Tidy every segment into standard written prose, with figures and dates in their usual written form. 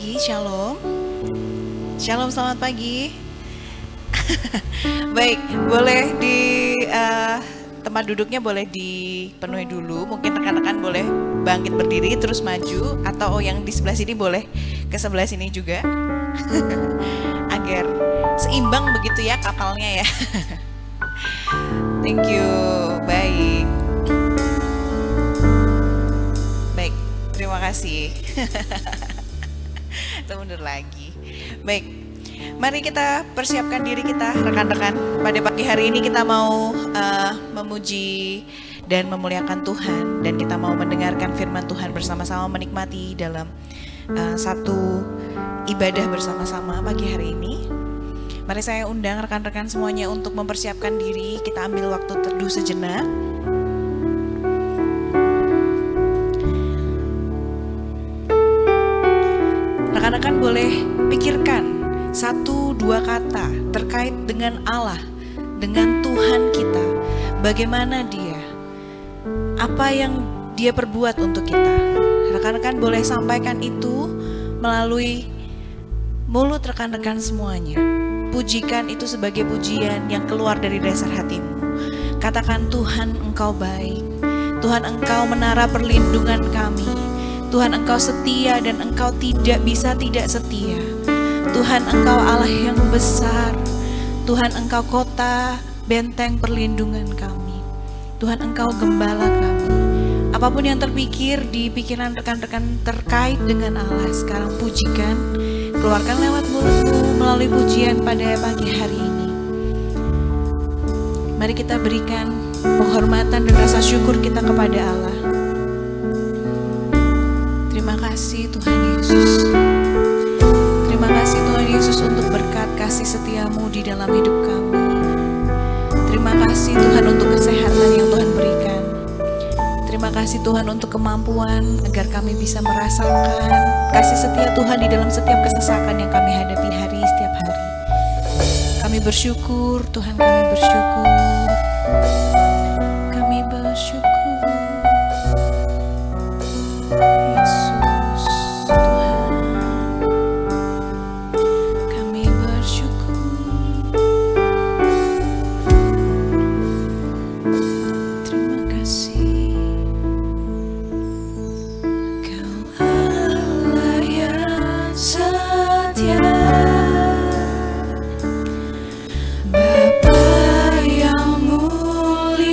pagi, Shalom. Shalom, selamat pagi. Baik, boleh di tempat duduknya boleh dipenuhi dulu. Mungkin rekan-rekan boleh bangkit berdiri terus maju, atau yang di sebelah sini boleh ke sebelah sini juga. Agar seimbang begitu ya kapalnya ya. Thank you. Baik. Baik, terima kasih. Kita mundur lagi. Baik, mari kita persiapkan diri kita rekan-rekan. Pada pagi hari ini kita mau memuji dan memuliakan Tuhan, dan kita mau mendengarkan firman Tuhan bersama-sama, menikmati dalam satu ibadah bersama-sama pagi hari ini. Mari saya undang rekan-rekan semuanya untuk mempersiapkan diri. Kita ambil waktu teduh sejenak. Rekan-rekan boleh pikirkan 1-2 kata terkait dengan Allah, dengan Tuhan kita. Bagaimana Dia, apa yang Dia perbuat untuk kita. Rekan-rekan boleh sampaikan itu melalui mulut rekan-rekan semuanya. Pujikan itu sebagai pujian yang keluar dari dasar hatimu. Katakan, Tuhan Engkau baik, Tuhan Engkau menara perlindungan kami, Tuhan Engkau setia dan Engkau tidak bisa tidak setia. Tuhan Engkau Allah yang besar, Tuhan Engkau kota benteng perlindungan kami, Tuhan Engkau gembala kami. Apapun yang terpikir di pikiran rekan-rekan terkait dengan Allah, sekarang pujikan, keluarkan lewat mulutmu melalui pujian pada pagi hari ini. Mari kita berikan penghormatan dan rasa syukur kita kepada Allah. Terima kasih Tuhan Yesus. Terima kasih Tuhan Yesus untuk berkat kasih setiamu di dalam hidup kami. Terima kasih Tuhan untuk kesehatan yang Tuhan berikan. Terima kasih Tuhan untuk kemampuan agar kami bisa merasakan kasih setia Tuhan di dalam setiap kesesakan yang kami hadapi setiap hari. Kami bersyukur Tuhan, kami bersyukur. Kami bersyukur. Yesus Tuhan, kami bersyukur. Terima kasih. Kau Allah yang setia, Bapa yang mulia.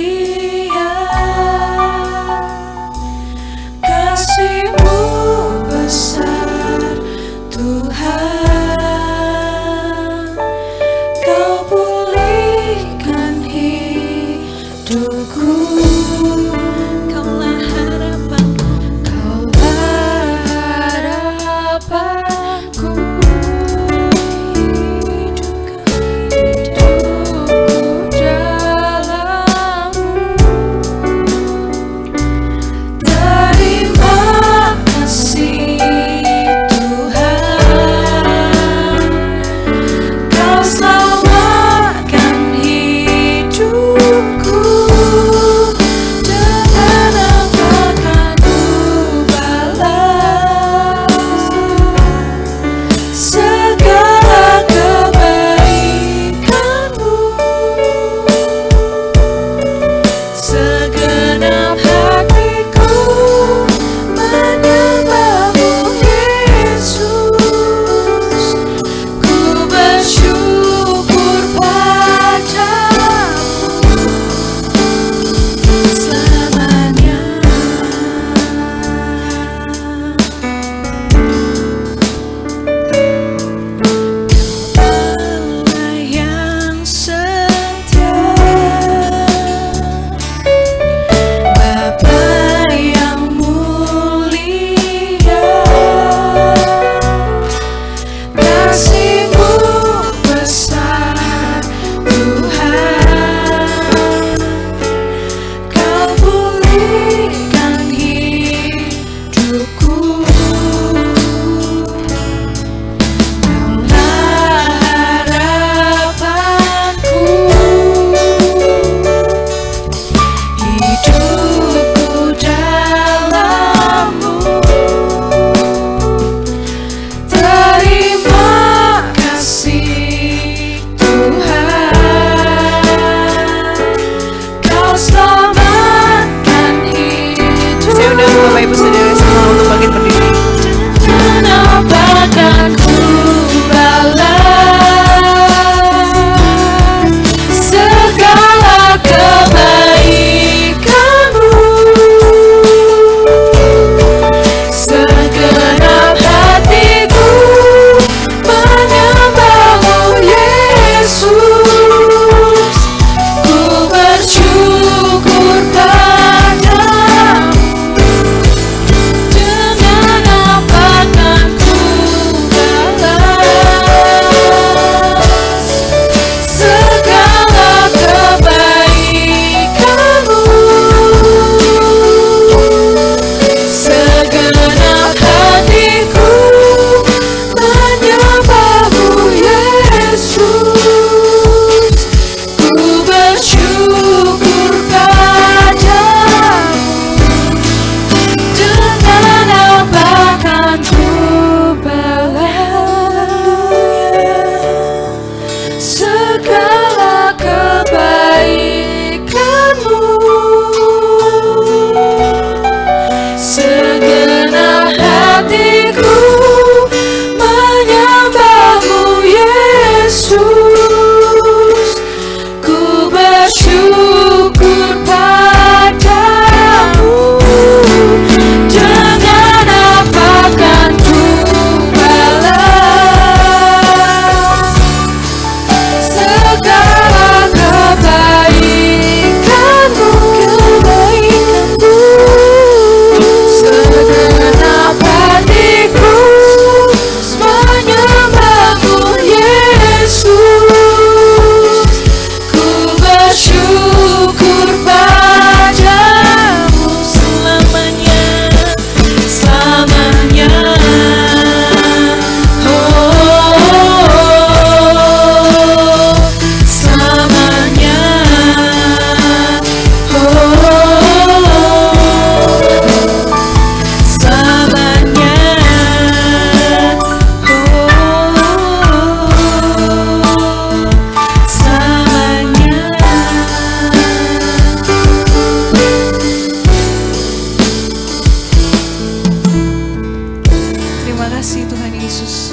Yesus.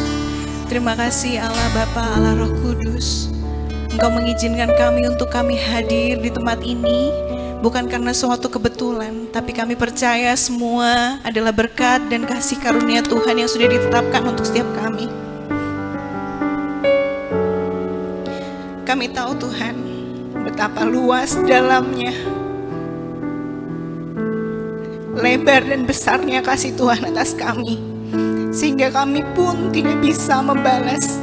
Terima kasih Allah Bapa, Allah Roh Kudus. Engkau mengizinkan kami untuk kami hadir di tempat ini, bukan karena suatu kebetulan, tapi kami percaya semua adalah berkat dan kasih karunia Tuhan yang sudah ditetapkan untuk setiap kami. Kami tahu Tuhan, betapa luas dalamnya, lebar dan besarnya kasih Tuhan atas kami, sehingga kami pun tidak bisa membalas.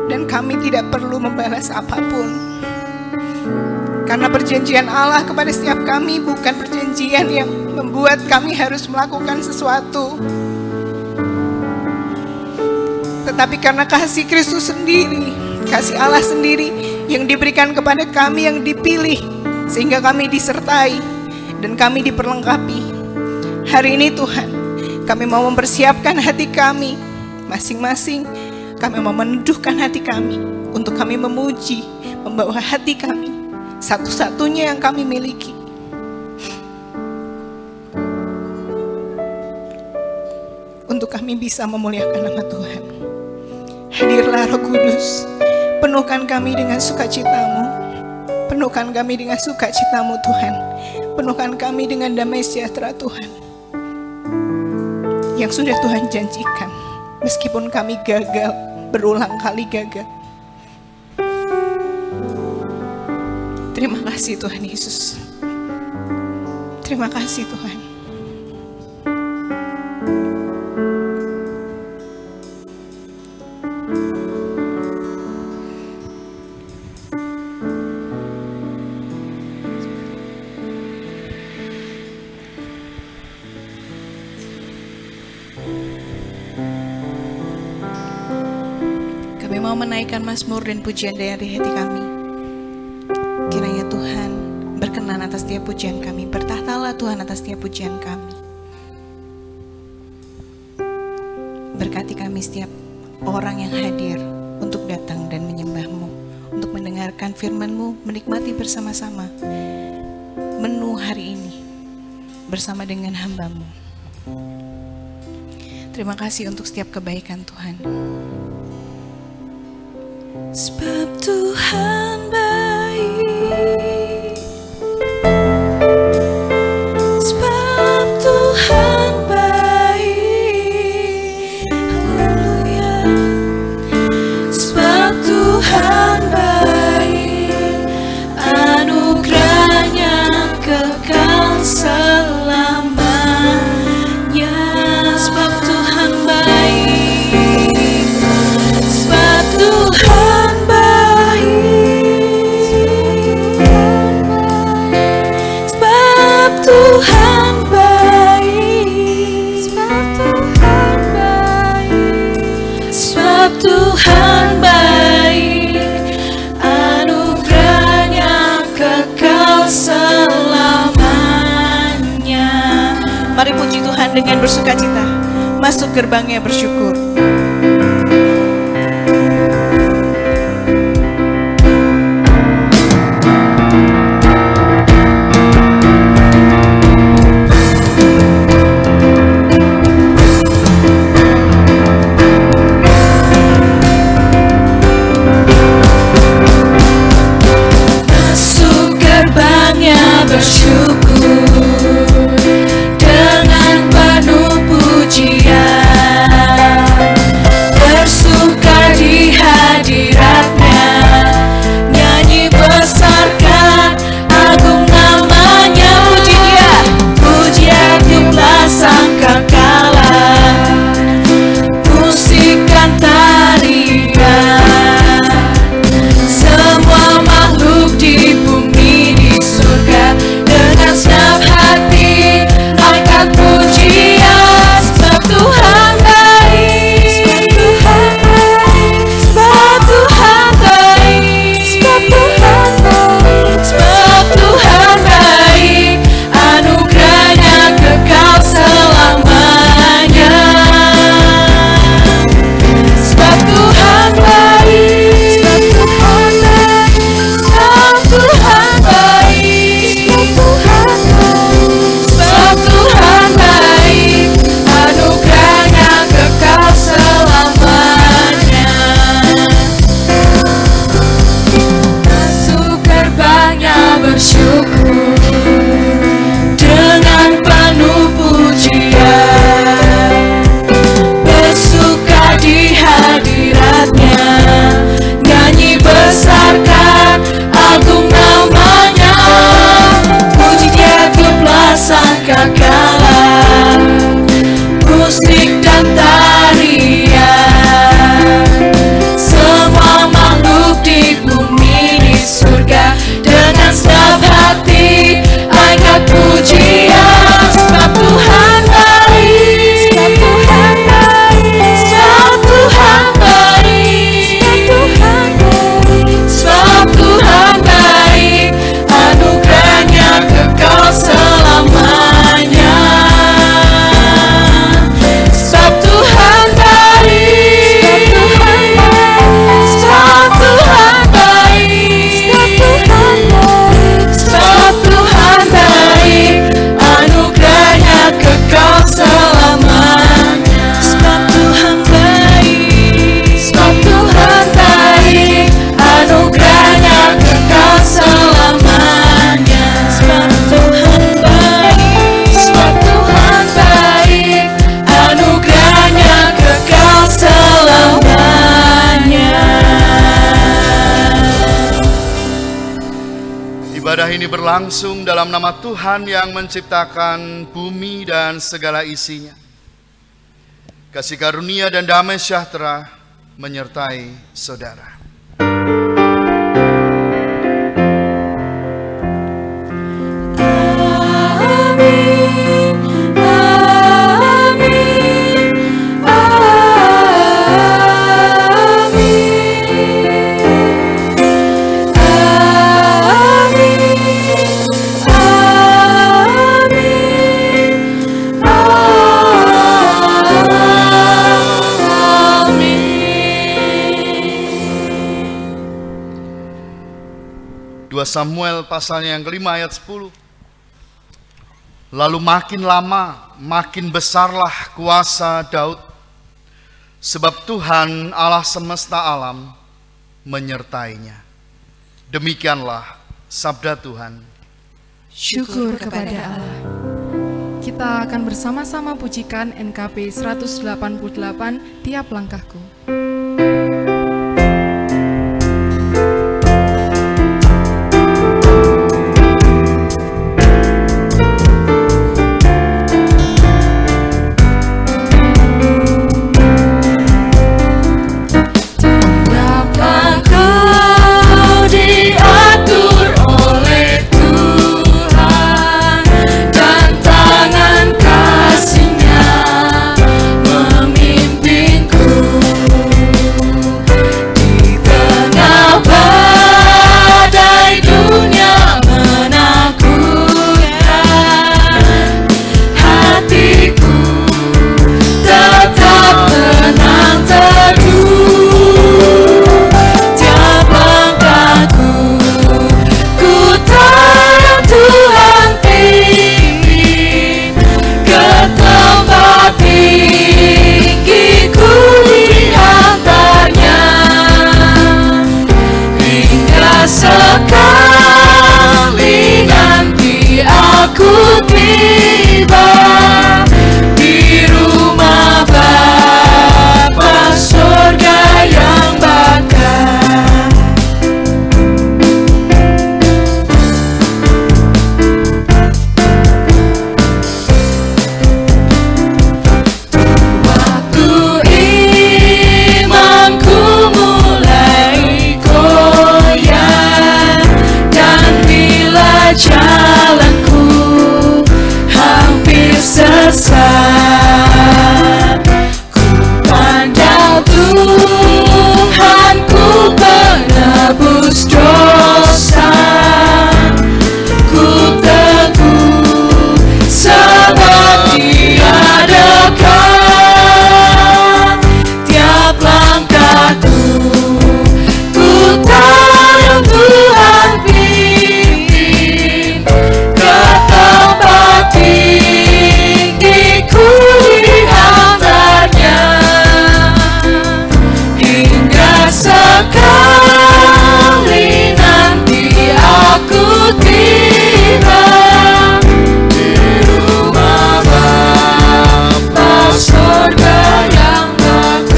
Dan kami tidak perlu membalas apapun. Karena perjanjian Allah kepada setiap kami bukan perjanjian yang membuat kami harus melakukan sesuatu, tetapi karena kasih Kristus sendiri, kasih Allah sendiri yang diberikan kepada kami yang dipilih, sehingga kami disertai dan kami diperlengkapi. Hari ini Tuhan, kami mau mempersiapkan hati kami masing-masing. Kami mau meneduhkan hati kami untuk kami memuji, membawa hati kami satu-satunya yang kami miliki, untuk kami bisa memuliakan nama Tuhan. Hadirlah Roh Kudus, penuhkan kami dengan sukacitamu, penuhkan kami dengan sukacitamu Tuhan, penuhkan kami dengan damai sejahtera Tuhan yang sudah Tuhan janjikan, meskipun kami gagal, berulang kali gagal. Terima kasih Tuhan Yesus. Terima kasih Tuhan. Kami mau menaikkan mazmur dan pujian dari hati kami. Kiranya Tuhan berkenan atas setiap pujian kami. Bertahtalah Tuhan atas setiap pujian kami. Berkati kami setiap orang yang hadir untuk datang dan menyembah-Mu, untuk mendengarkan firman-Mu, menikmati bersama-sama menu hari ini bersama dengan hamba-Mu. Terima kasih untuk setiap kebaikan Tuhan. Sebab Tuhan baik, sebab Tuhan baik, haleluya. Sebab Tuhan baik, anugerahnya kekal selamanya. Sebab Tuhan baik, sebab Tuhan Tuhan baik, sebab Tuhan baik, anugerahnya kekal selamanya. Mari puji Tuhan dengan bersukacita, masuk gerbangnya bersyukur. Bersyukur dengan penuh pujian. berlangsung dalam nama Tuhan yang menciptakan bumi dan segala isinya. Kasih karunia dan damai sejahtera menyertai saudara. Samuel pasalnya yang kelima ayat 10. Lalu makin lama makin besarlah kuasa Daud, sebab Tuhan Allah semesta alam menyertainya. Demikianlah sabda Tuhan. Syukur kepada Allah. Kita akan bersama-sama pujikan NKP 188 Tiap Langkahku. Sekali nanti aku tiba di rumah Bapa surga yang bakar. Waktu imanku mulai goyah dan bila jalanku hampir sesat, ku pandang Tuhanku penebus dosa. Ku teguh sebab Dia dekat tiap langkahku. Ku tahu Tuhan pimpin ke tempat tinggi, ku diantarnya hingga sekali nanti aku tiba di rumah Bapa surga yang bakar.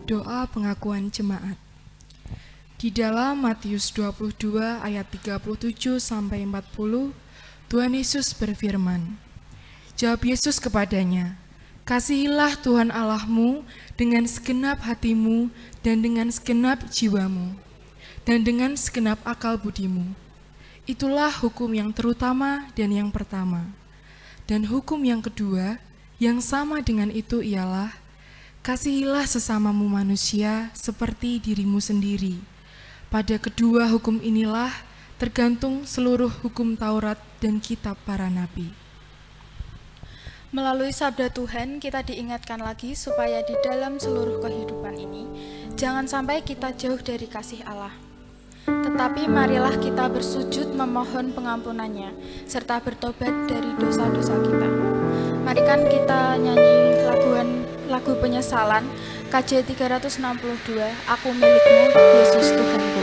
Doa pengakuan jemaat. Di dalam Matius 22 ayat 37 sampai 40, Tuhan Yesus berfirman, jawab Yesus kepadanya, kasihilah Tuhan Allahmu dengan segenap hatimu dan dengan segenap jiwamu dan dengan segenap akal budimu. Itulah hukum yang terutama dan yang pertama. Dan hukum yang kedua, yang sama dengan itu ialah, kasihilah sesamamu manusia seperti dirimu sendiri. Pada kedua hukum inilah tergantung seluruh hukum Taurat dan kitab para nabi. Melalui sabda Tuhan kita diingatkan lagi supaya di dalam seluruh kehidupan ini jangan sampai kita jauh dari kasih Allah. Tetapi marilah kita bersujud memohon pengampunannya serta bertobat dari dosa-dosa kita. Mari kan kita nyanyi lagu penyesalan KJ 362, Aku Milikmu, Yesus Tuhanku.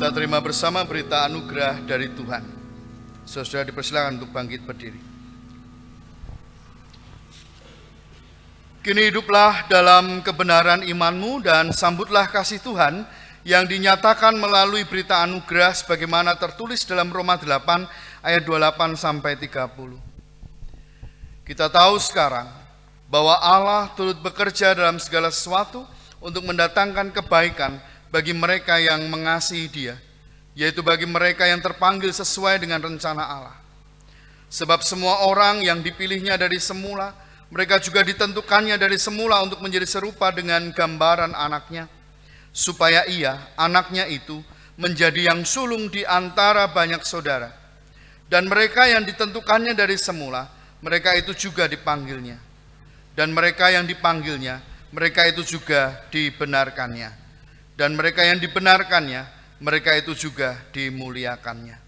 Kita terima bersama berita anugerah dari Tuhan. Saudara dipersilakan untuk bangkit berdiri. Kini hiduplah dalam kebenaran imanmu dan sambutlah kasih Tuhan yang dinyatakan melalui berita anugerah sebagaimana tertulis dalam Roma 8 ayat 28 sampai 30. Kita tahu sekarang bahwa Allah turut bekerja dalam segala sesuatu untuk mendatangkan kebaikan bagi mereka yang mengasihi Dia, yaitu bagi mereka yang terpanggil sesuai dengan rencana Allah. Sebab semua orang yang dipilihnya dari semula, mereka juga ditentukannya dari semula untuk menjadi serupa dengan gambaran anaknya, supaya ia, anaknya itu, menjadi yang sulung di antara banyak saudara. Dan mereka yang ditentukannya dari semula, mereka itu juga dipanggilnya. Dan mereka yang dipanggilnya, mereka itu juga dibenarkannya. Dan mereka yang dibenarkannya, mereka itu juga dimuliakannya.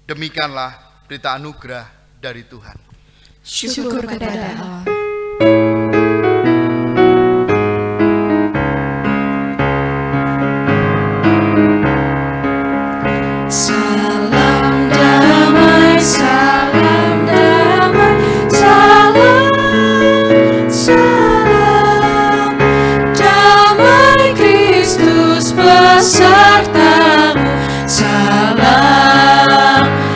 Demikianlah berita anugerah dari Tuhan. Syukur kepada Allah. Salam damai, salam damai, salam, salam damai Kristus besertamu. Salam,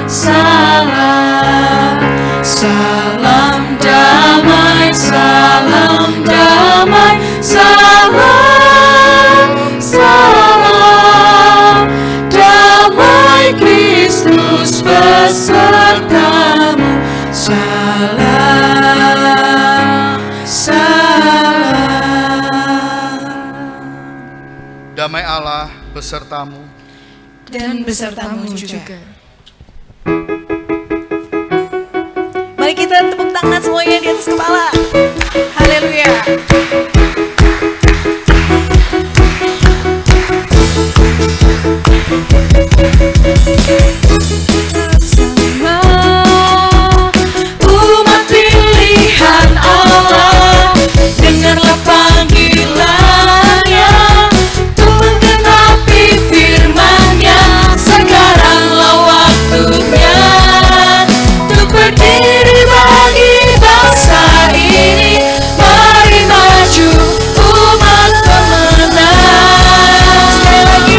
salam, salam damai, salam damai, salam, salam damai Kristus besertamu. Salam, salam. Damai Allah besertamu. Dan besertamu juga. Mari kita tepuk tangan semuanya di atas kepala. Haleluya. Sama umat pilihan Allah, dengarlah panggilannya untuk menggenapi firman-Nya. Sekaranglah waktunya untuk berdiri bagi bangsa ini. Mari maju umat pemenang. Sekali lagi.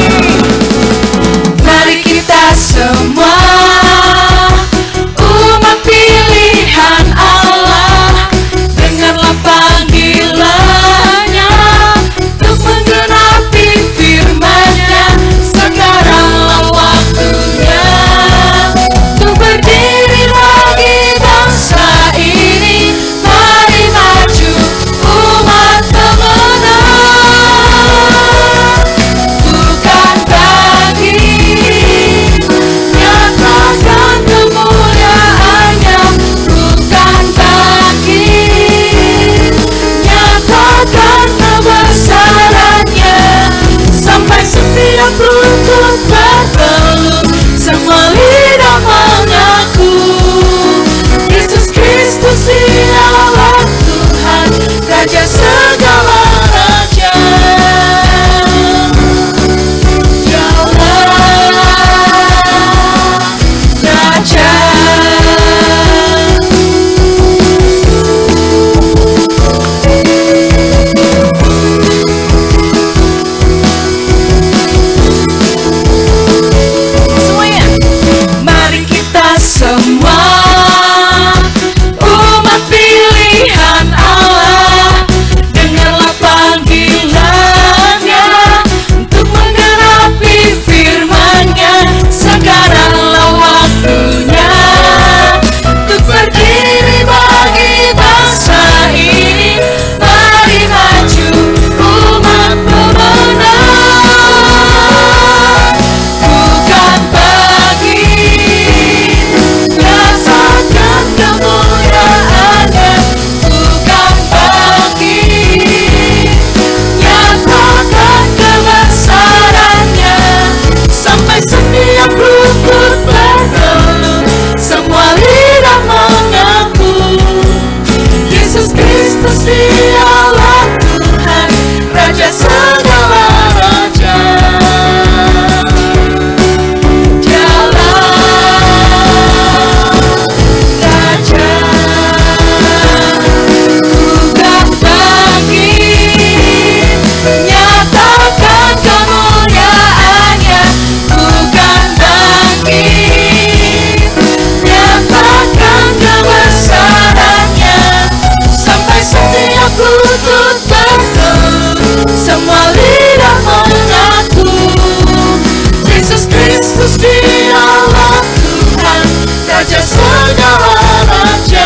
Kristus dialah Tuhan, Raja segala raja.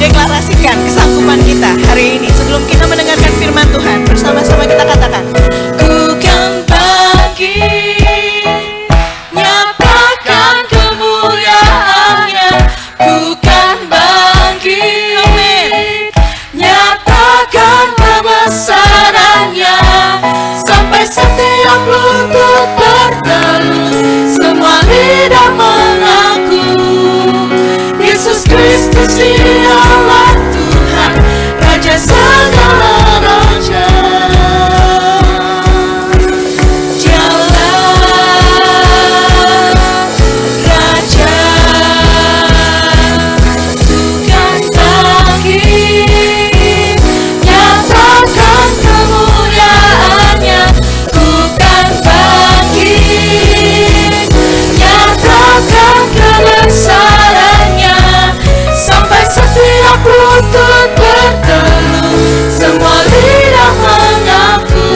Deklarasikan kesanggupan kita hari ini sebelum kita mendengarkan firman Tuhan. Bersama-sama kita katakan, Ku kan bangkit, nyatakan kemuliaan-Nya. Ku kan bangkit, nyatakan kebesaran-Nya. Sampai setiap lutut bertelut, semua lidah mengaku Yesus Kristus dialah Tuhan, Raja segala raja. Dialah Raja, Tuhan bangkit, nyatakan kemuliaan-Nya. Tuhan bangkit, nyatakan kebesaran-Nya. Sampai setiap lutut bertelut, semua lidah mengaku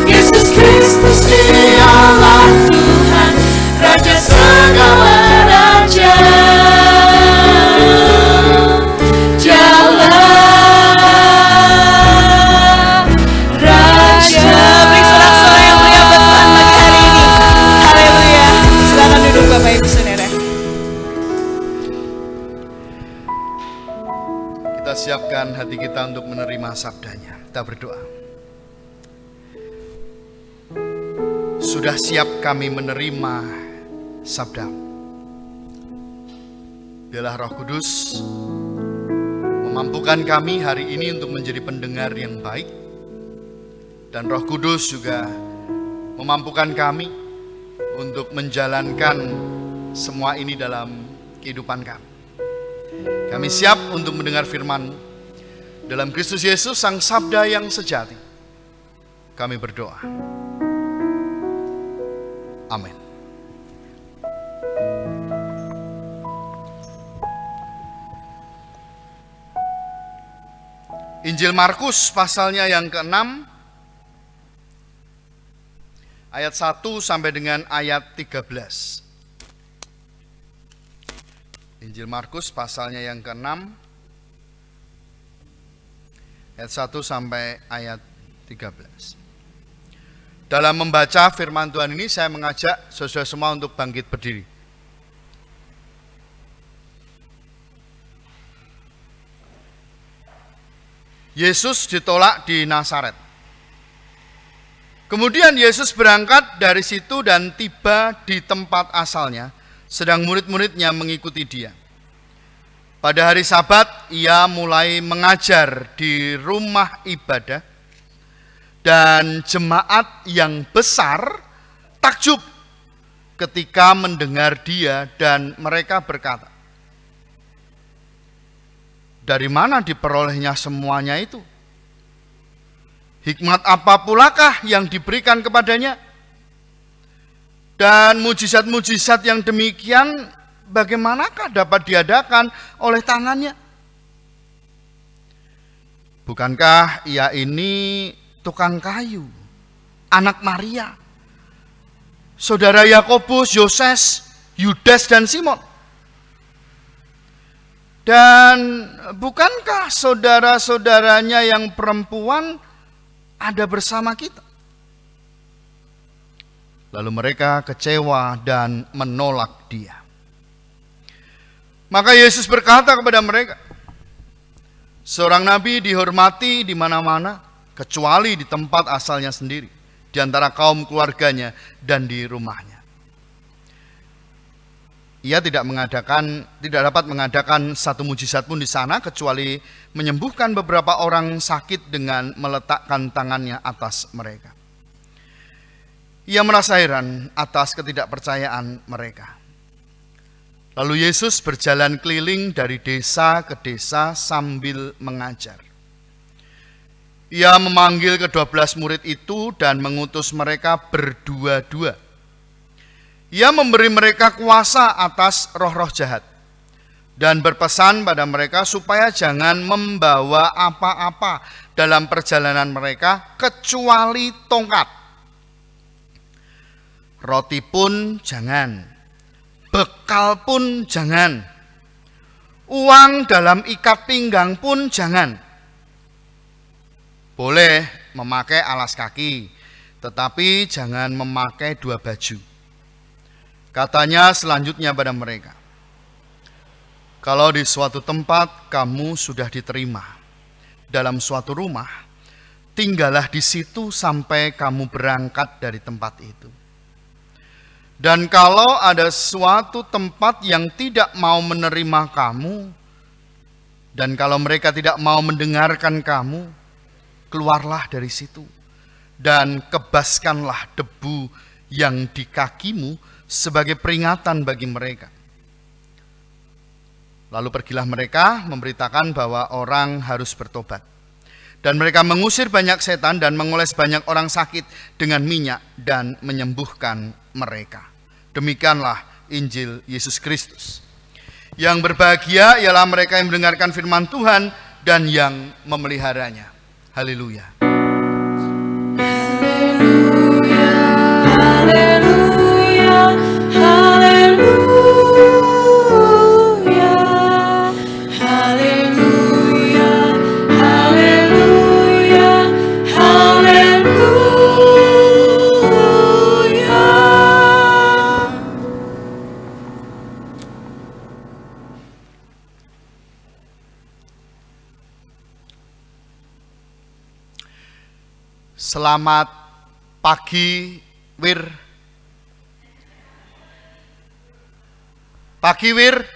Yesus Kristus dialah Tuhan, Raja segala raja. Dialah Raja. beri sorak-sorai yang mulia buat Tuhan pagi hari ini. Haleluya. Silakan duduk Bapak Ibu Saudara. Kita siapkan hati kita untuk menerima sabdanya. Kita berdoa. Sudah siap kami menerima sabda. Biarlah Roh Kudus memampukan kami hari ini untuk menjadi pendengar yang baik. Dan Roh Kudus juga memampukan kami untuk menjalankan semua ini dalam kehidupan kami. Kami siap untuk mendengar firman-Mu. Dalam Kristus Yesus, Sang Sabda yang sejati, kami berdoa. Amin. Injil Markus pasalnya yang ke-6, ayat 1 sampai dengan ayat 13. Injil Markus pasalnya yang ke-6, ayat 1 sampai ayat 13. Dalam membaca firman Tuhan ini, saya mengajak saudara semua untuk bangkit berdiri. Yesus ditolak di Nazaret. Kemudian Yesus berangkat dari situ dan tiba di tempat asalnya, sedang murid-muridnya mengikuti dia. Pada hari Sabat, ia mulai mengajar di rumah ibadah, dan jemaat yang besar takjub ketika mendengar dia, dan mereka berkata, dari mana diperolehnya semuanya itu? Hikmat apa pulakah yang diberikan kepadanya? Dan mujizat-mujizat yang demikian bagaimanakah dapat diadakan oleh tangannya? Bukankah ia ini tukang kayu, anak Maria, saudara Yakobus, Yoses, Yudas, dan Simon? Dan bukankah saudara-saudaranya yang perempuan ada bersama kita? Lalu mereka kecewa dan menolak dia. Maka Yesus berkata kepada mereka, seorang nabi dihormati di mana-mana, kecuali di tempat asalnya sendiri, di antara kaum keluarganya dan di rumahnya. Ia tidak dapat mengadakan satu mujizat pun di sana, kecuali menyembuhkan beberapa orang sakit dengan meletakkan tangannya atas mereka. Ia merasa heran atas ketidakpercayaan mereka. Lalu Yesus berjalan keliling dari desa ke desa sambil mengajar. Ia memanggil ke-12 murid itu dan mengutus mereka berdua-dua. Ia memberi mereka kuasa atas roh-roh jahat dan berpesan pada mereka supaya jangan membawa apa-apa dalam perjalanan mereka kecuali tongkat. Roti pun jangan, bekal pun jangan, uang dalam ikat pinggang pun jangan. Boleh memakai alas kaki, tetapi jangan memakai 2 baju. Katanya selanjutnya pada mereka, kalau di suatu tempat kamu sudah diterima dalam suatu rumah, tinggallah di situ sampai kamu berangkat dari tempat itu. Dan kalau ada suatu tempat yang tidak mau menerima kamu, dan kalau mereka tidak mau mendengarkan kamu, keluarlah dari situ dan kebaskanlah debu yang di kakimu sebagai peringatan bagi mereka. Lalu pergilah mereka memberitakan bahwa orang harus bertobat. Dan mereka mengusir banyak setan dan mengoles banyak orang sakit dengan minyak dan menyembuhkan mereka. Demikianlah Injil Yesus Kristus. Yang berbahagia ialah mereka yang mendengarkan firman Tuhan dan yang memeliharanya. Haleluya. Haleluya, haleluya, haleluya. Selamat pagi, Wir. Pagi, Wir.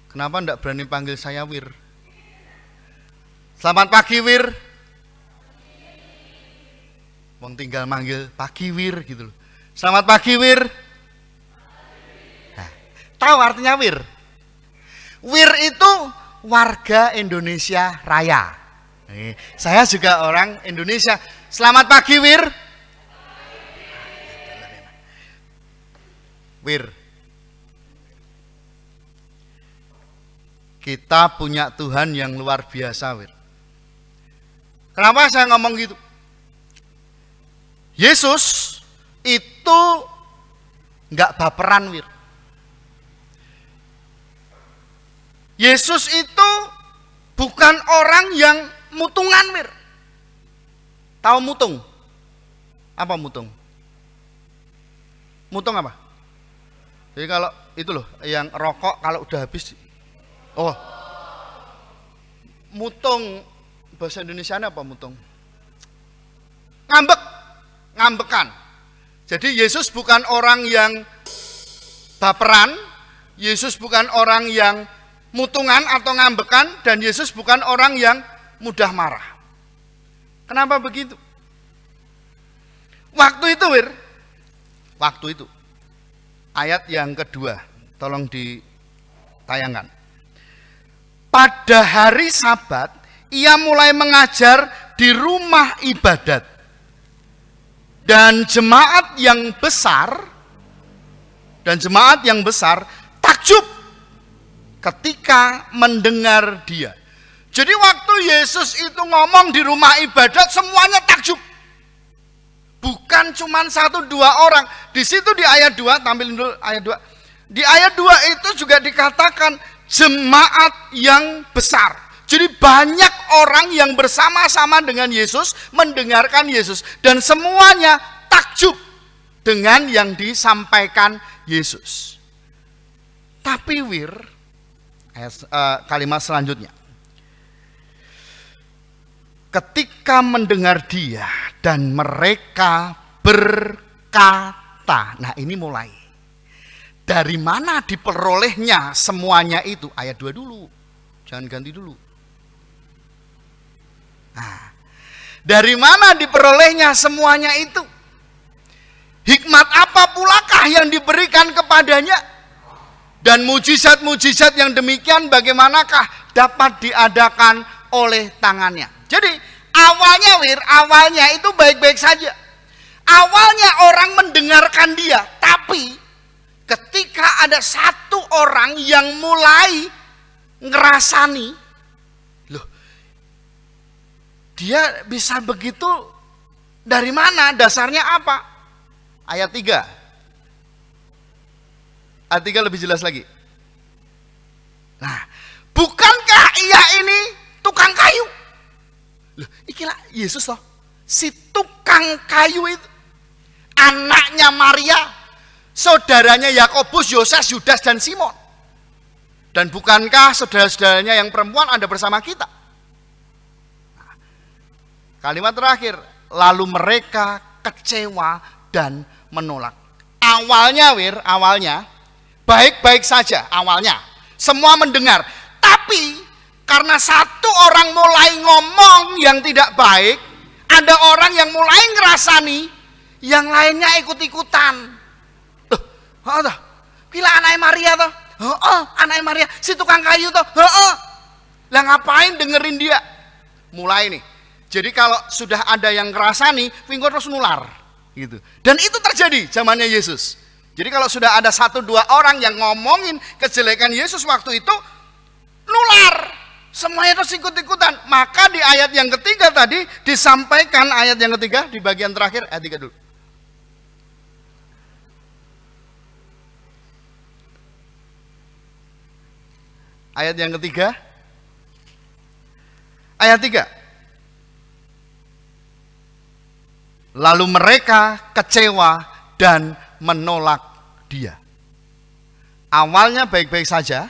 Kenapa enggak berani panggil saya Wir? Selamat pagi, Wir. Wong tinggal manggil pagi, Wir gitu loh. Selamat pagi, Wir. Nah, tahu artinya Wir? Wir itu warga Indonesia Raya. Saya juga orang Indonesia. Selamat pagi, Wir. Wir, kita punya Tuhan yang luar biasa, Wir. Kenapa saya ngomong gitu? Yesus itu nggak baperan, Wir. Yesus itu bukan orang yang mutungan, Wir. Tahu mutung? Apa mutung? Mutung apa? Jadi kalau itu loh, yang rokok kalau udah habis, oh, mutung bahasa Indonesianya apa mutung? Ngambek, ngambekan. Jadi Yesus bukan orang yang baperan, Yesus bukan orang yang mutungan atau ngambekan, dan Yesus bukan orang yang mudah marah. Kenapa begitu? Waktu itu, Wir, waktu itu, ayat yang kedua, tolong ditayangkan. Pada hari Sabat, ia mulai mengajar di rumah ibadat. Dan jemaat yang besar takjub ketika mendengar dia. Jadi waktu Yesus itu ngomong di rumah ibadat, semuanya takjub. Bukan cuma 1-2 orang. Di situ di ayat 2, tampilin dulu ayat 2. Di ayat 2 itu juga dikatakan jemaat yang besar. Jadi banyak orang yang bersama-sama dengan Yesus, mendengarkan Yesus. Dan semuanya takjub dengan yang disampaikan Yesus. Tapi, Wir, kalimat selanjutnya. Ketika mendengar dia dan mereka berkata. Nah, ini mulai. Dari mana diperolehnya semuanya itu? Ayat 2 dulu. Jangan ganti dulu. Nah, dari mana diperolehnya semuanya itu? Hikmat apa pulakah yang diberikan kepadanya? Dan mujizat-mujizat yang demikian bagaimanakah dapat diadakan oleh tangannya? Jadi awalnya, Wir, awalnya itu baik-baik saja. Awalnya orang mendengarkan dia, tapi ketika ada satu orang yang mulai ngerasani, loh, dia bisa begitu dari mana? Dasarnya apa? Ayat 3. Ayat 3 lebih jelas lagi. Nah, bukankah ia ini tukang kayu? Loh, ikilah Yesus loh. Si tukang kayu itu anaknya Maria, saudaranya Yakobus, Yoses, Yudas, dan Simon. Dan bukankah saudara-saudaranya yang perempuan ada bersama kita? Nah, kalimat terakhir, lalu mereka kecewa dan menolak. Awalnya baik-baik saja awalnya. Semua mendengar. Tapi karena satu orang mulai ngomong yang tidak baik, ada orang yang mulai ngerasani, yang lainnya ikut-ikutan. Loh, kila anaknya Maria toh? Anaknya Maria, si tukang kayu toh? Lah ngapain dengerin dia? Mulai nih. Jadi kalau sudah ada yang ngerasani, pinggir terus nular gitu. Dan itu terjadi zamannya Yesus. Jadi kalau sudah ada 1-2 orang yang ngomongin kejelekan Yesus waktu itu, nular. Semuanya terus ikut-ikutan. Maka di ayat yang ketiga tadi disampaikan, ayat yang ketiga di bagian terakhir, ayat 3 dulu. Ayat yang ketiga, ayat 3. Lalu mereka kecewa dan menolak dia. Awalnya baik-baik saja.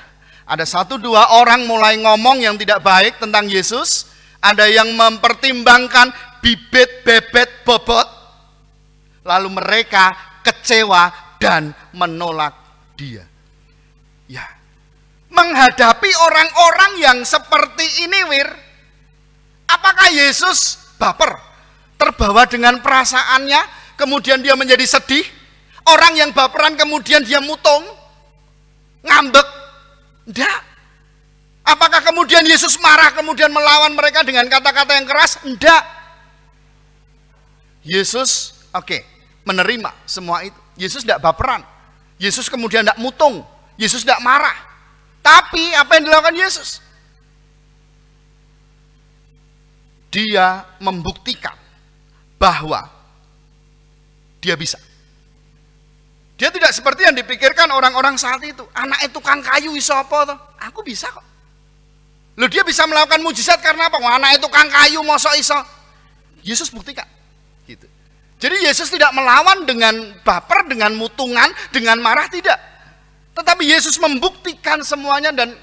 Ada 1-2 orang mulai ngomong yang tidak baik tentang Yesus. Ada yang mempertimbangkan bibit, bebet, bobot. Lalu mereka kecewa dan menolak dia. Ya, menghadapi orang-orang yang seperti ini, apakah Yesus baper? Terbawa dengan perasaannya, kemudian dia menjadi sedih? Orang yang baperan kemudian dia mutung, ngambek? Enggak. Apakah kemudian Yesus marah kemudian melawan mereka dengan kata-kata yang keras? Enggak. Yesus menerima semua itu. Yesus tidak baperan. Yesus kemudian tidak mutung. Yesus tidak marah. Tapi apa yang dilakukan Yesus? Dia membuktikan bahwa dia bisa. Dia tidak seperti yang dipikirkan orang-orang saat itu. Anak itu tukang kayu iso apa toh? Aku bisa kok. Loh, dia bisa melakukan mujizat karena apa? Anak itu tukang kayu mosok iso. Yesus buktikan. Gitu. Jadi Yesus tidak melawan dengan baper, dengan mutungan, dengan marah, tidak. Tetapi Yesus membuktikan semuanya, dan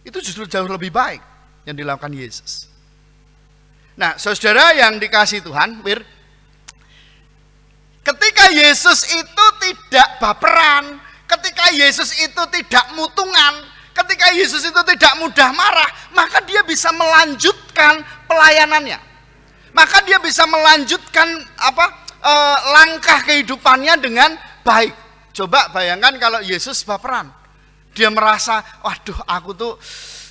itu justru jauh lebih baik yang dilakukan Yesus. Nah, saudara yang dikasihi Tuhan, ketika Yesus itu tidak baperan, ketika Yesus itu tidak mutungan, ketika Yesus itu tidak mudah marah, maka dia bisa melanjutkan pelayanannya. Maka dia bisa melanjutkan langkah kehidupannya dengan baik. Coba bayangkan kalau Yesus baperan. Dia merasa, waduh, aku tuh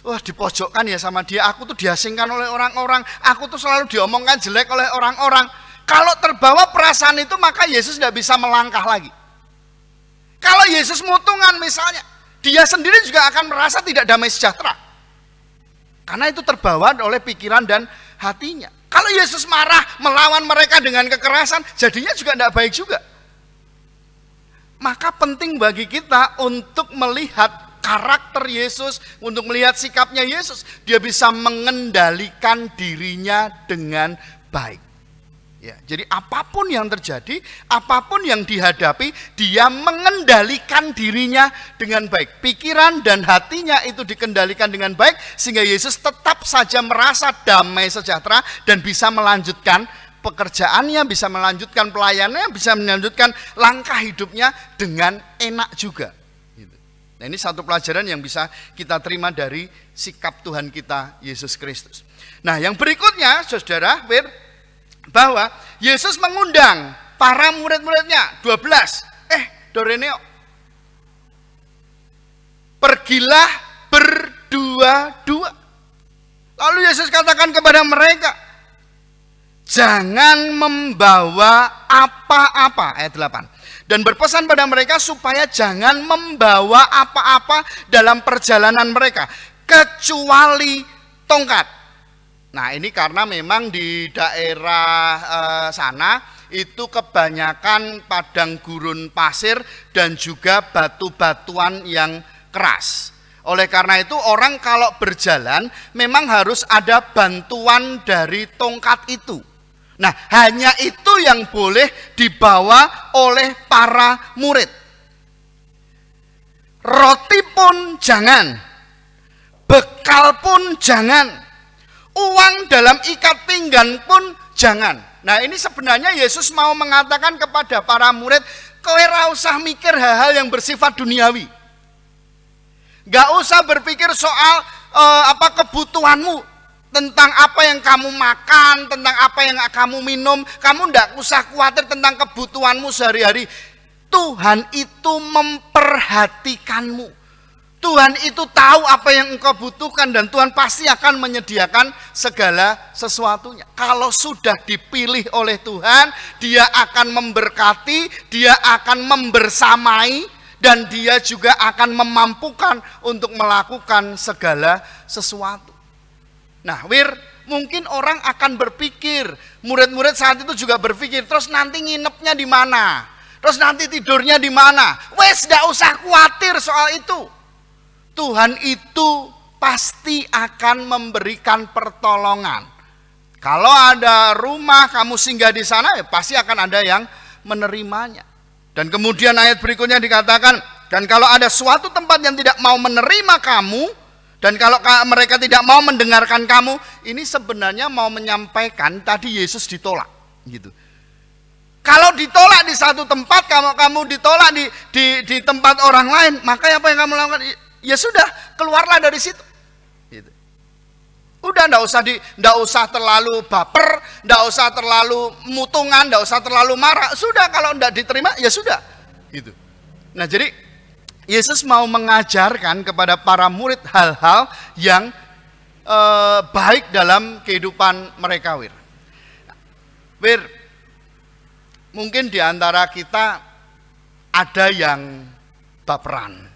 dipojokkan ya sama dia, aku tuh diasingkan oleh orang-orang, aku tuh selalu diomongkan jelek oleh orang-orang. Kalau terbawa perasaan itu, maka Yesus tidak bisa melangkah lagi. Kalau Yesus mutungan misalnya, dia sendiri juga akan merasa tidak damai sejahtera. Karena itu terbawa oleh pikiran dan hatinya. Kalau Yesus marah melawan mereka dengan kekerasan, jadinya juga tidak baik juga. Maka penting bagi kita untuk melihat karakter Yesus, untuk melihat sikapnya Yesus. Dia bisa mengendalikan dirinya dengan baik. Ya, jadi apapun yang terjadi, apapun yang dihadapi, dia mengendalikan dirinya dengan baik. Pikiran dan hatinya itu dikendalikan dengan baik, sehingga Yesus tetap saja merasa damai sejahtera dan bisa melanjutkan pekerjaannya, bisa melanjutkan pelayanannya, bisa melanjutkan langkah hidupnya dengan enak juga. Nah, ini satu pelajaran yang bisa kita terima dari sikap Tuhan kita Yesus Kristus. Nah, yang berikutnya, saudara, bahwa Yesus mengundang para murid-muridnya 12. Doreneo, pergilah berdua-dua. Lalu Yesus katakan kepada mereka, jangan membawa apa-apa. Ayat 8. Dan berpesan pada mereka supaya jangan membawa apa-apa dalam perjalanan mereka, kecuali tongkat. Nah ini karena memang di daerah sana itu kebanyakan padang gurun pasir dan juga batu-batuan yang keras. Oleh karena itu orang kalau berjalan memang harus ada bantuan dari tongkat itu. Nah, hanya itu yang boleh dibawa oleh para murid. Roti pun jangan, bekal pun jangan, uang dalam ikat pinggan pun jangan. Nah, ini sebenarnya Yesus mau mengatakan kepada para murid, kowe ora usah mikir hal-hal yang bersifat duniawi. Gak usah berpikir soal kebutuhanmu. Tentang apa yang kamu makan, tentang apa yang kamu minum, kamu tidak usah khawatir tentang kebutuhanmu sehari-hari. Tuhan itu memperhatikanmu. Tuhan itu tahu apa yang engkau butuhkan dan Tuhan pasti akan menyediakan segala sesuatunya. Kalau sudah dipilih oleh Tuhan, Dia akan memberkati, Dia akan membersamai, dan Dia juga akan memampukan untuk melakukan segala sesuatu. Nah, mungkin orang akan berpikir, murid-murid saat itu juga berpikir, terus nanti nginepnya di mana? Terus nanti tidurnya di mana? Wes, gak usah khawatir soal itu. Tuhan itu pasti akan memberikan pertolongan. Kalau ada rumah kamu singgah di sana, ya pasti akan ada yang menerimanya. Dan kemudian ayat berikutnya dikatakan, dan kalau ada suatu tempat yang tidak mau menerima kamu, dan kalau mereka tidak mau mendengarkan kamu, ini sebenarnya mau menyampaikan tadi Yesus ditolak, gitu. Kalau ditolak di satu tempat, kamu ditolak di tempat orang lain, maka apa yang kamu lakukan? Ya sudah, keluarlah dari situ. Gitu. Udah, ndak usah terlalu baper, ndak usah terlalu mutungan, ndak usah terlalu marah. Sudah, kalau ndak diterima, ya sudah. Gitu. Nah, jadi Yesus mau mengajarkan kepada para murid hal-hal yang baik dalam kehidupan mereka. Mungkin di antara kita ada yang baperan.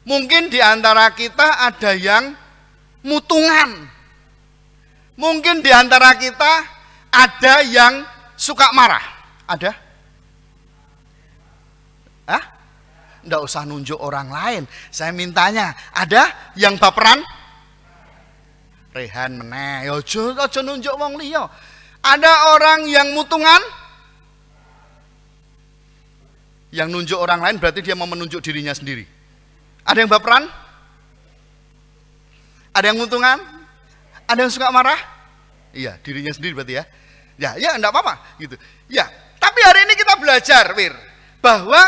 Mungkin di antara kita ada yang mutungan. Mungkin di antara kita ada yang suka marah. Ada? Hah? Nggak usah nunjuk orang lain. Saya mintanya, ada yang baperan? Rehan meneh, ojo nunjuk wong liya. Ada orang yang mutungan? Yang nunjuk orang lain berarti dia mau menunjuk dirinya sendiri. Ada yang baperan? Ada yang mutungan? Ada yang suka marah? Iya, dirinya sendiri berarti ya. Ya, enggak apa-apa gitu. Ya, tapi hari ini kita belajar, bahwa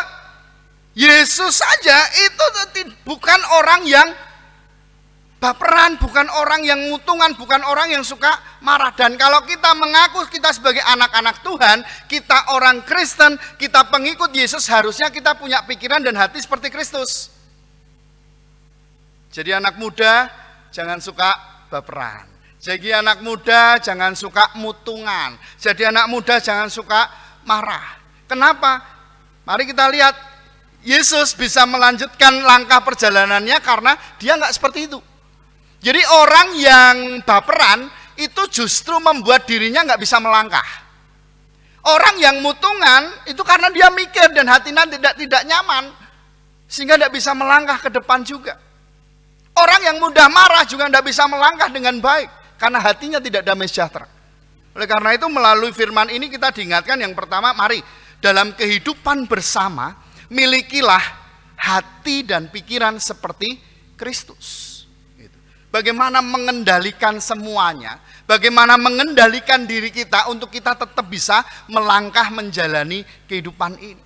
Yesus saja itu bukan orang yang baperan, bukan orang yang mutungan, bukan orang yang suka marah. Dan kalau kita mengaku kita sebagai anak-anak Tuhan, kita orang Kristen, kita pengikut Yesus, harusnya kita punya pikiran dan hati seperti Kristus. Jadi anak muda jangan suka baperan. Jadi anak muda jangan suka mutungan. Jadi anak muda jangan suka marah. Kenapa? Mari kita lihat. Yesus bisa melanjutkan langkah perjalanannya karena dia nggak seperti itu. Jadi orang yang baperan itu justru membuat dirinya nggak bisa melangkah. Orang yang mutungan itu karena dia mikir dan hatinya tidak nyaman, sehingga tidak bisa melangkah ke depan juga. Orang yang mudah marah juga tidak bisa melangkah dengan baik karena hatinya tidak damai sejahtera. Oleh karena itu melalui firman ini kita diingatkan yang pertama, mari dalam kehidupan bersama milikilah hati dan pikiran seperti Kristus. Bagaimana mengendalikan semuanya, bagaimana mengendalikan diri kita untuk kita tetap bisa melangkah menjalani kehidupan ini.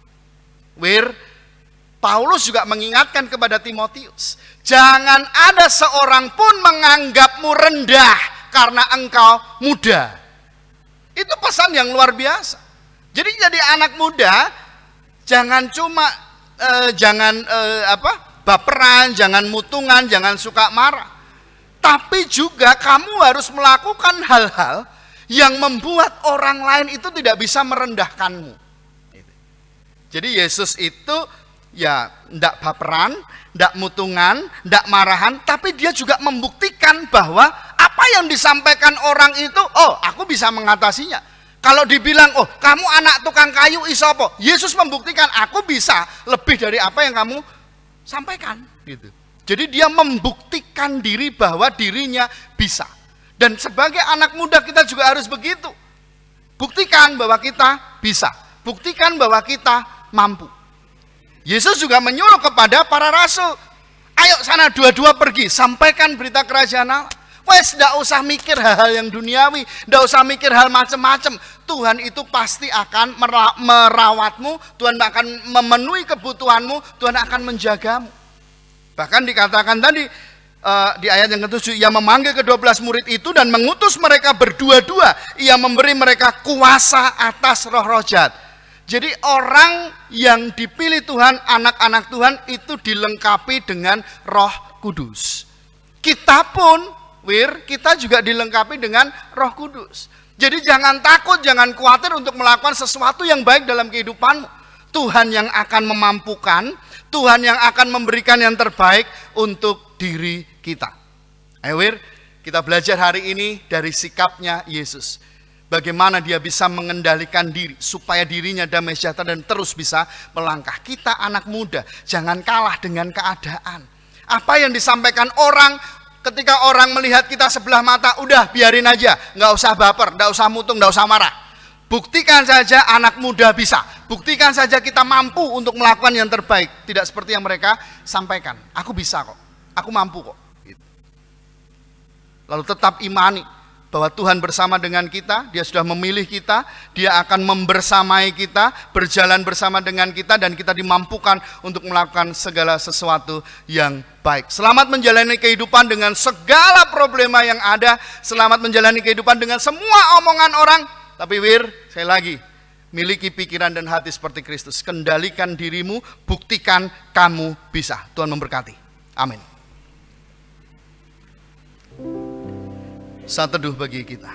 Paulus juga mengingatkan kepada Timotius, jangan ada seorang pun menganggapmu rendah karena engkau muda. Itu pesan yang luar biasa. Jadi anak muda, jangan cuma baperan, jangan mutungan, jangan suka marah. Tapi juga kamu harus melakukan hal-hal yang membuat orang lain itu tidak bisa merendahkanmu. Jadi Yesus itu ya ndak baperan, ndak mutungan, ndak marahan, tapi dia juga membuktikan bahwa apa yang disampaikan orang itu, oh aku bisa mengatasinya. Kalau dibilang, oh kamu anak tukang kayu iso apa? Yesus membuktikan aku bisa lebih dari apa yang kamu sampaikan. Gitu. Jadi dia membuktikan diri bahwa dirinya bisa. Dan sebagai anak muda kita juga harus begitu. Buktikan bahwa kita bisa. Buktikan bahwa kita mampu. Yesus juga menyuruh kepada para rasul, ayo sana dua-dua pergi, sampaikan berita kerajaan Allah. Wes, ndak usah mikir hal-hal yang duniawi, ndak usah mikir hal macam-macam. Tuhan itu pasti akan merawatmu, Tuhan akan memenuhi kebutuhanmu, Tuhan akan menjagamu. Bahkan dikatakan tadi di ayat yang ke-7, ia memanggil ke-12 murid itu dan mengutus mereka berdua-dua. Ia memberi mereka kuasa atas roh-roh jahat. Jadi orang yang dipilih Tuhan, anak-anak Tuhan itu dilengkapi dengan Roh Kudus. Kita pun, kita juga dilengkapi dengan Roh Kudus. Jadi jangan takut, jangan khawatir untuk melakukan sesuatu yang baik dalam kehidupanmu. Tuhan yang akan memampukan, Tuhan yang akan memberikan yang terbaik untuk diri kita. Ayo kita belajar hari ini dari sikapnya Yesus. Bagaimana dia bisa mengendalikan diri supaya dirinya damai sejahtera dan terus bisa melangkah. Kita anak muda, jangan kalah dengan keadaan. Apa yang disampaikan orang, ketika orang melihat kita sebelah mata, udah biarin aja, nggak usah baper, nggak usah mutung, nggak usah marah. Buktikan saja anak muda bisa. Buktikan saja kita mampu untuk melakukan yang terbaik. Tidak seperti yang mereka sampaikan. Aku bisa kok, aku mampu kok. Lalu tetap imani bahwa Tuhan bersama dengan kita, dia sudah memilih kita, dia akan membersamai kita, berjalan bersama dengan kita, dan kita dimampukan untuk melakukan segala sesuatu yang baik. Selamat menjalani kehidupan dengan segala problema yang ada, selamat menjalani kehidupan dengan semua omongan orang, tapi sekali lagi, miliki pikiran dan hati seperti Kristus, kendalikan dirimu, buktikan kamu bisa. Tuhan memberkati. Amin. Saat teduh bagi kita.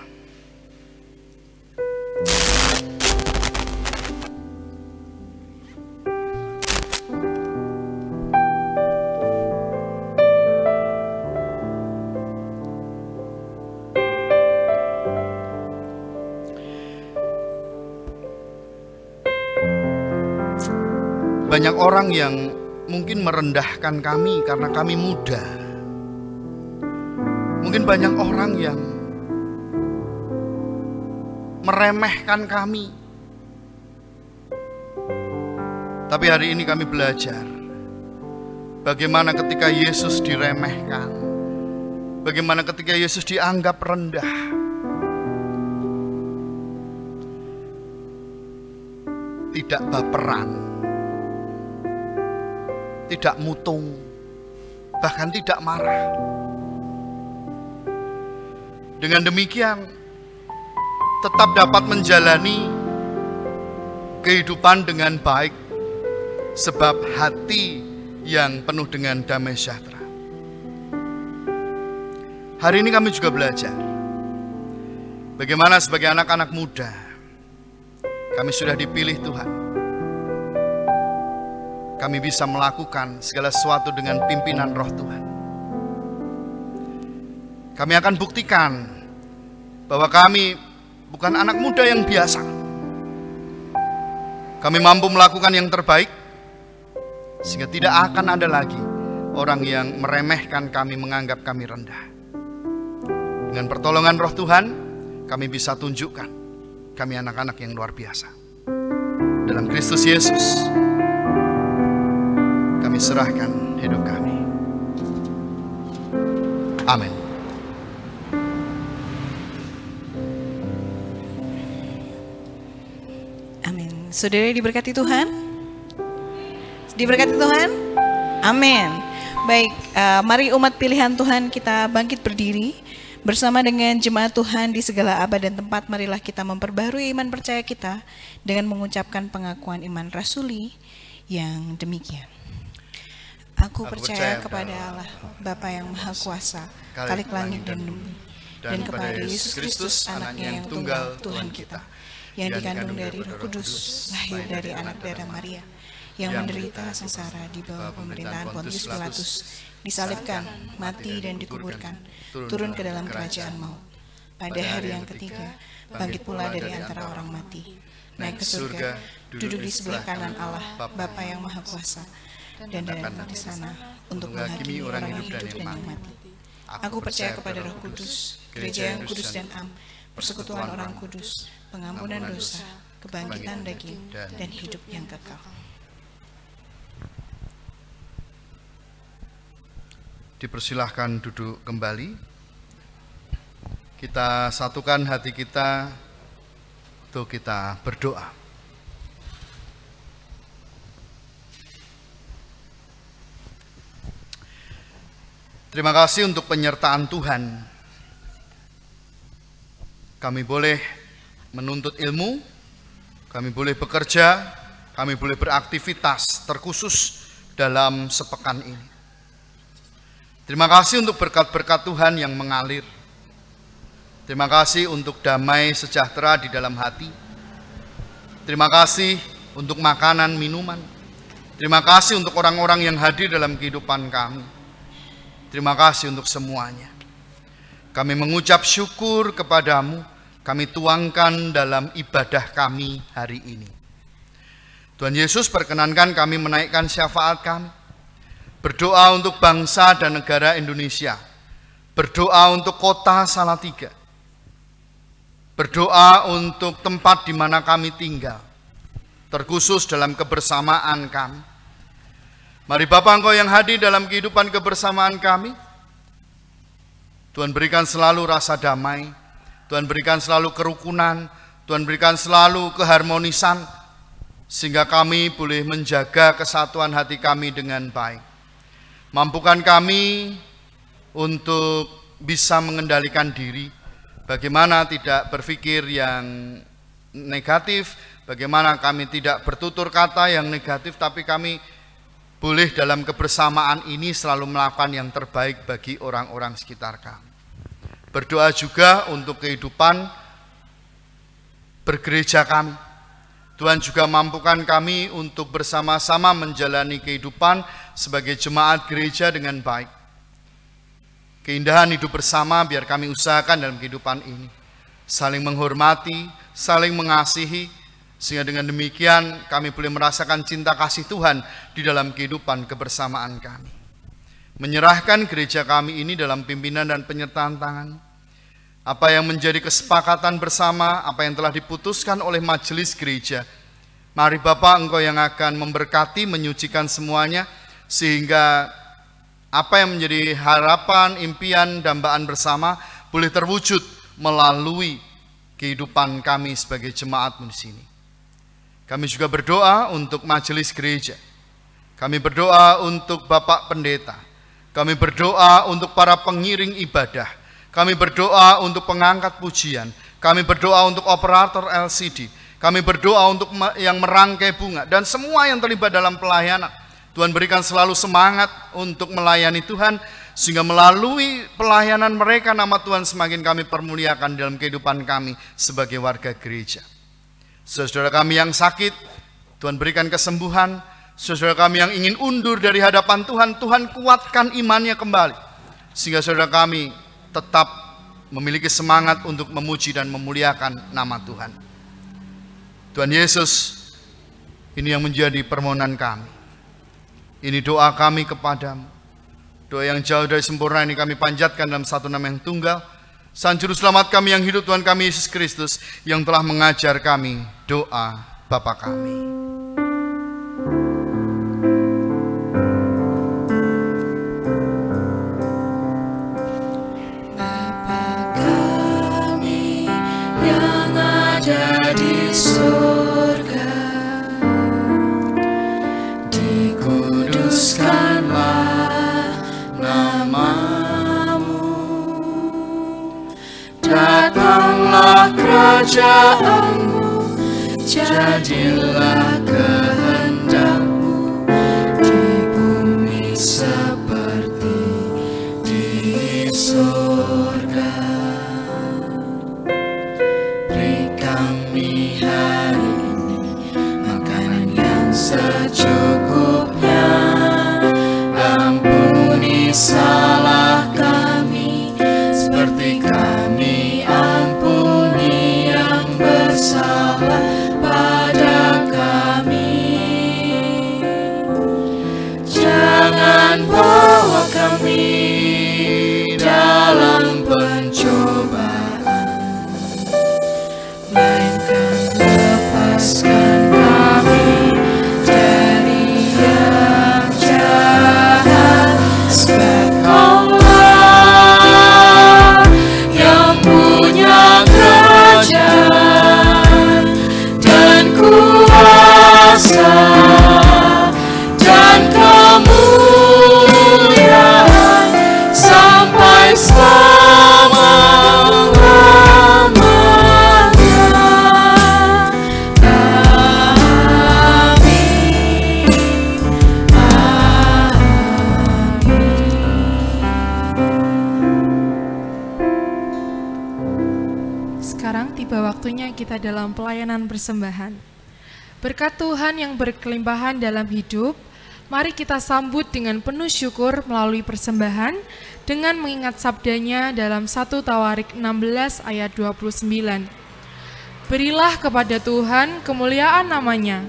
Banyak orang yang mungkin merendahkan kami karena kami muda. Mungkin banyak orang yang meremehkan kami. Tapi hari ini kami belajar bagaimana ketika Yesus diremehkan, bagaimana ketika Yesus dianggap rendah. Tidak baperan, tidak mutung, bahkan tidak marah. Dengan demikian, tetap dapat menjalani kehidupan dengan baik, sebab hati yang penuh dengan damai sejahtera. Hari ini kami juga belajar bagaimana sebagai anak-anak muda, kami sudah dipilih Tuhan. Kami bisa melakukan segala sesuatu dengan pimpinan Roh Tuhan. Kami akan buktikan bahwa kami bukan anak muda yang biasa. Kami mampu melakukan yang terbaik, sehingga tidak akan ada lagi orang yang meremehkan kami, menganggap kami rendah. Dengan pertolongan Roh Tuhan, kami bisa tunjukkan kami anak-anak yang luar biasa. Dalam Kristus Yesus, kami serahkan hidup kami. Amin. Saudara diberkati Tuhan? Diberkati Tuhan? Amin. Baik, mari umat pilihan Tuhan kita bangkit berdiri bersama dengan jemaat Tuhan di segala abad dan tempat. Marilah kita memperbarui iman percaya kita dengan mengucapkan pengakuan iman rasuli yang demikian. Aku percaya kepada Allah, Bapa yang Maha Kuasa, Khalik langit dan bumi, dan kepada Yesus Kristus, anaknya yang tunggal, Tuhan kita, yang dikandung dari Roh Kudus, lahir dari anak darah Maria, yang menderita sengsara di bawah pemerintahan Pontius Pilatus, disalibkan, mati dan dikuburkan, turun ke dalam kerajaan maut. Pada hari yang ketiga, bangkit pula dari antara orang mati, naik ke surga, duduk di sebelah kanan Allah, Bapa yang Maha Kuasa, dan datang di sana untuk menghakimi orang yang hidup dan yang mati. Aku percaya kepada Roh Kudus, gereja yang kudus dan am, persekutuan orang kudus, pengampunan dosa, kebangkitan daging, dan hidup yang kekal. Dipersilahkan duduk kembali. Kita satukan hati kita untuk kita berdoa. Terima kasih untuk penyertaan Tuhan. Kami boleh menuntut ilmu, kami boleh bekerja, kami boleh beraktivitas terkhusus dalam sepekan ini. Terima kasih untuk berkat-berkat Tuhan yang mengalir. Terima kasih untuk damai sejahtera di dalam hati. Terima kasih untuk makanan, minuman. Terima kasih untuk orang-orang yang hadir dalam kehidupan kami. Terima kasih untuk semuanya. Kami mengucap syukur kepadamu, kami tuangkan dalam ibadah kami hari ini. Tuhan Yesus, perkenankan kami menaikkan syafaat kami. Berdoa untuk bangsa dan negara Indonesia. Berdoa untuk kota Salatiga. Berdoa untuk tempat di mana kami tinggal, terkhusus dalam kebersamaan kami. Mari Bapa, Engkau yang hadir dalam kehidupan kebersamaan kami. Tuhan berikan selalu rasa damai, Tuhan berikan selalu kerukunan, Tuhan berikan selalu keharmonisan, sehingga kami boleh menjaga kesatuan hati kami dengan baik. Mampukan kami untuk bisa mengendalikan diri, bagaimana tidak berpikir yang negatif, bagaimana kami tidak bertutur kata yang negatif, tapi kami boleh dalam kebersamaan ini selalu melakukan yang terbaik bagi orang-orang sekitar kami. Berdoa juga untuk kehidupan bergereja kami. Tuhan juga mampukan kami untuk bersama-sama menjalani kehidupan sebagai jemaat gereja dengan baik. Keindahan hidup bersama biar kami usahakan dalam kehidupan ini. Saling menghormati, saling mengasihi, sehingga dengan demikian kami boleh merasakan cinta kasih Tuhan di dalam kehidupan kebersamaan kami. Menyerahkan gereja kami ini dalam pimpinan dan penyertaan tangan. Apa yang menjadi kesepakatan bersama, apa yang telah diputuskan oleh majelis gereja. Mari Bapa, Engkau yang akan memberkati, menyucikan semuanya, sehingga apa yang menjadi harapan, impian, dambaan bersama boleh terwujud melalui kehidupan kami sebagai jemaat di sini. Kami juga berdoa untuk majelis gereja. Kami berdoa untuk Bapak Pendeta. Kami berdoa untuk para pengiring ibadah. Kami berdoa untuk pengangkat pujian. Kami berdoa untuk operator LCD. Kami berdoa untuk yang merangkai bunga dan semua yang terlibat dalam pelayanan. Tuhan berikan selalu semangat untuk melayani Tuhan, sehingga melalui pelayanan mereka nama Tuhan semakin kami permuliakan dalam kehidupan kami sebagai warga gereja. Saudara kami yang sakit, Tuhan berikan kesembuhan. Saudara kami yang ingin undur dari hadapan Tuhan, Tuhan kuatkan imannya kembali, sehingga saudara kami tetap memiliki semangat untuk memuji dan memuliakan nama Tuhan. Tuhan Yesus, ini yang menjadi permohonan kami. Ini doa kami kepadamu. Doa yang jauh dari sempurna ini kami panjatkan dalam satu nama yang tunggal, Sang Juru Selamat kami yang hidup, Tuhan kami Yesus Kristus, yang telah mengajar kami doa Bapa kami. Bapa kami yang ada di surga, dikuduskanlah namamu, datanglah kerajaanmu, jadilah kehendakmu di bumi seperti di surga. Beri kami salah kami, seperti kami ampuni yang bersalah pada kami. Jangan bawa kami dalam pencobaan, melainkan lepaskan kami dari yang jahat. Sebab Kaulah yang punya kerajaan dan kuasa dan kemuliaan sampai selama-lamanya. Amin. Sekarang tiba waktunya kita dalam pelayanan persembahan. Berkat Tuhan yang berkelimpahan dalam hidup, mari kita sambut dengan penuh syukur melalui persembahan dengan mengingat sabdanya dalam 1 Tawarik 16 ayat 29. Berilah kepada Tuhan kemuliaan namanya,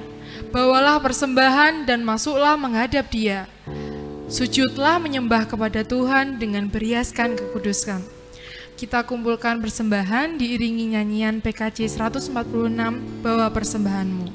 bawalah persembahan dan masuklah menghadap Dia. Sujudlah menyembah kepada Tuhan dengan berhiaskan kekudusan. Kita kumpulkan persembahan diiringi nyanyian PKJ 146, Bawa Persembahanmu.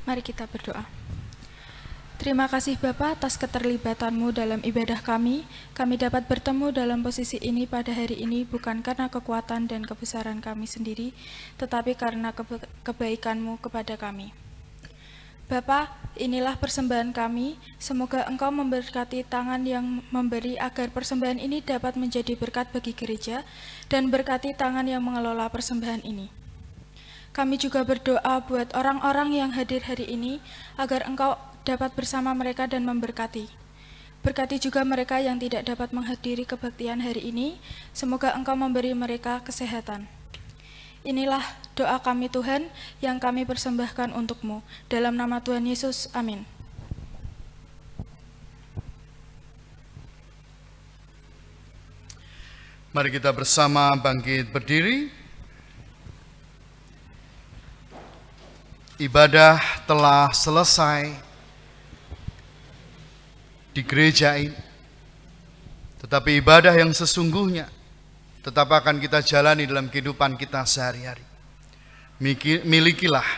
Mari kita berdoa. Terima kasih Bapa atas keterlibatanmu dalam ibadah kami. Kami dapat bertemu dalam posisi ini pada hari ini bukan karena kekuatan dan kebesaran kami sendiri, tetapi karena kebaikan-Mu kepada kami. Bapa, inilah persembahan kami. Semoga Engkau memberkati tangan yang memberi agar persembahan ini dapat menjadi berkat bagi gereja dan berkati tangan yang mengelola persembahan ini. Kami juga berdoa buat orang-orang yang hadir hari ini agar Engkau dapat bersama mereka dan memberkati. Berkati juga mereka yang tidak dapat menghadiri kebaktian hari ini. Semoga Engkau memberi mereka kesehatan. Inilah doa kami Tuhan yang kami persembahkan untuk-Mu. Dalam nama Tuhan Yesus, amin. Mari kita bersama bangkit berdiri. Ibadah telah selesai di gereja ini. Tetapi ibadah yang sesungguhnya tetap akan kita jalani dalam kehidupan kita sehari-hari. Milikilah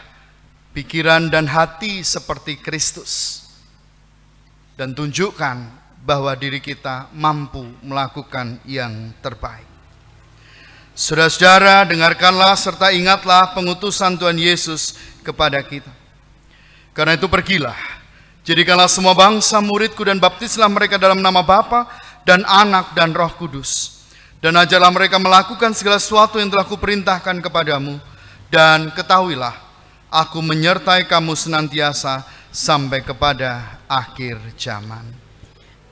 pikiran dan hati seperti Kristus. Dan tunjukkan bahwa diri kita mampu melakukan yang terbaik. Saudara-saudara, dengarkanlah serta ingatlah pengutusan Tuhan Yesus kepada kita. Karena itu pergilah, jadikanlah semua bangsa muridku dan baptislah mereka dalam nama Bapa dan Anak dan Roh Kudus. Dan ajarlah mereka melakukan segala sesuatu yang telah kuperintahkan kepadamu. Dan ketahuilah, aku menyertai kamu senantiasa sampai kepada akhir zaman.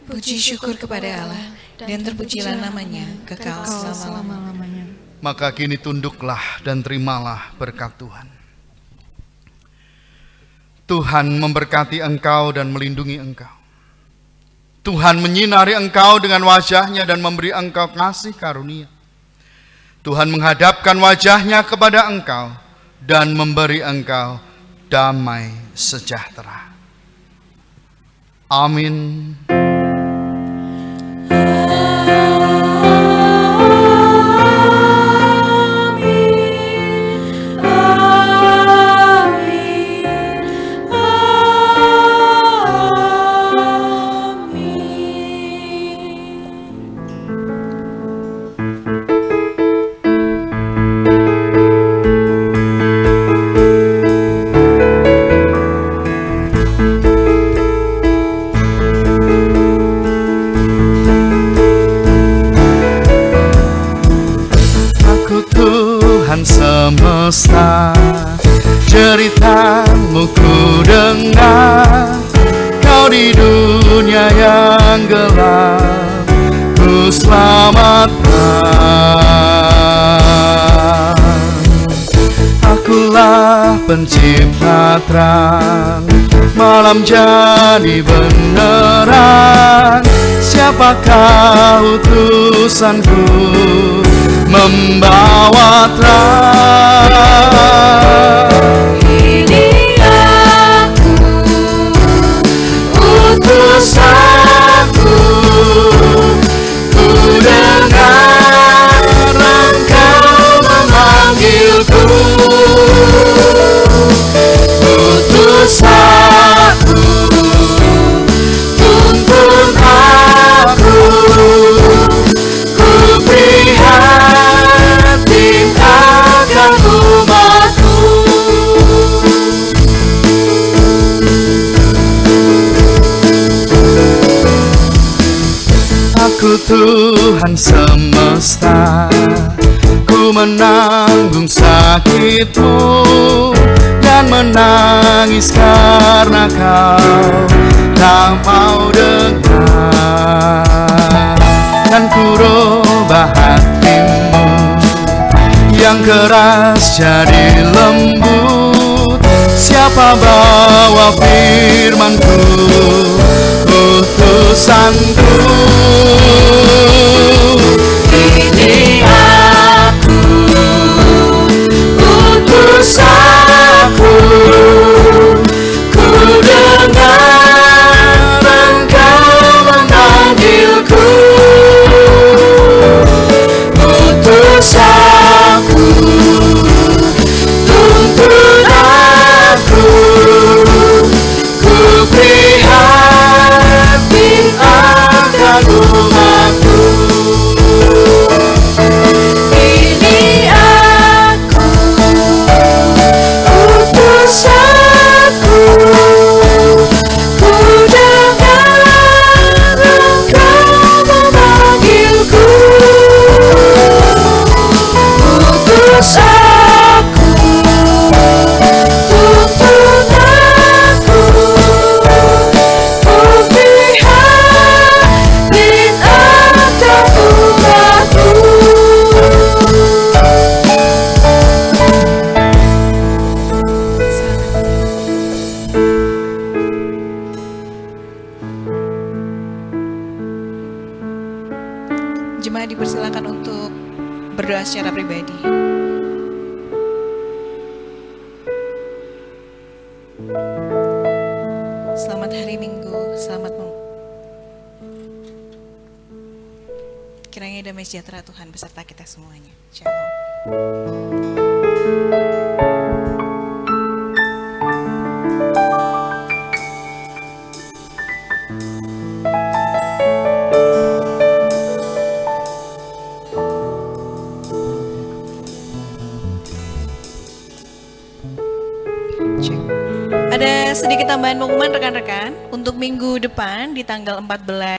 Puji syukur kepada Allah, dan terpujilah namanya kekal selama-lamanya. Maka kini tunduklah dan terimalah berkat Tuhan. Tuhan memberkati engkau dan melindungi engkau. Tuhan menyinari engkau dengan wajah-Nya dan memberi engkau kasih karunia. Tuhan menghadapkan wajah-Nya kepada engkau dan memberi engkau damai sejahtera. Amin. Semesta, ceritamu ku dengar. Kau di dunia yang gelap ku selamatkan. Akulah pencipta terang, malam jadi beneran. Siapakah utusanku membawa terang? Ini aku, utusanku. Ku dengar Engkau memanggilku. Utusanku, tuntun aku. Ku prihatin akan umatku. Aku Tuhan semesta, ku menanggung sakitmu dan menangis karena kau tak mau dengar. Dan ku rubah hatimu yang keras jadi lembut. Siapa bawa firmanku, utusanku. Ini aku, utusanku. Ku dengar Engkau memanggilku. Utusanku, tuntun aku. Ku prihatin akan umatku. Ini aku, utusanku. Ku dengar Engkau memanggilku. Utus aku, tuntun aku. Ku prihatin akan umatku. Jemaat dipersilakan untuk berdoa secara pribadi. Selamat hari Minggu, selamat kiranya damai sejahtera Tuhan beserta kita semuanya. Shalom. Ada sedikit tambahan pengumuman rekan-rekan untuk minggu depan di tanggal 14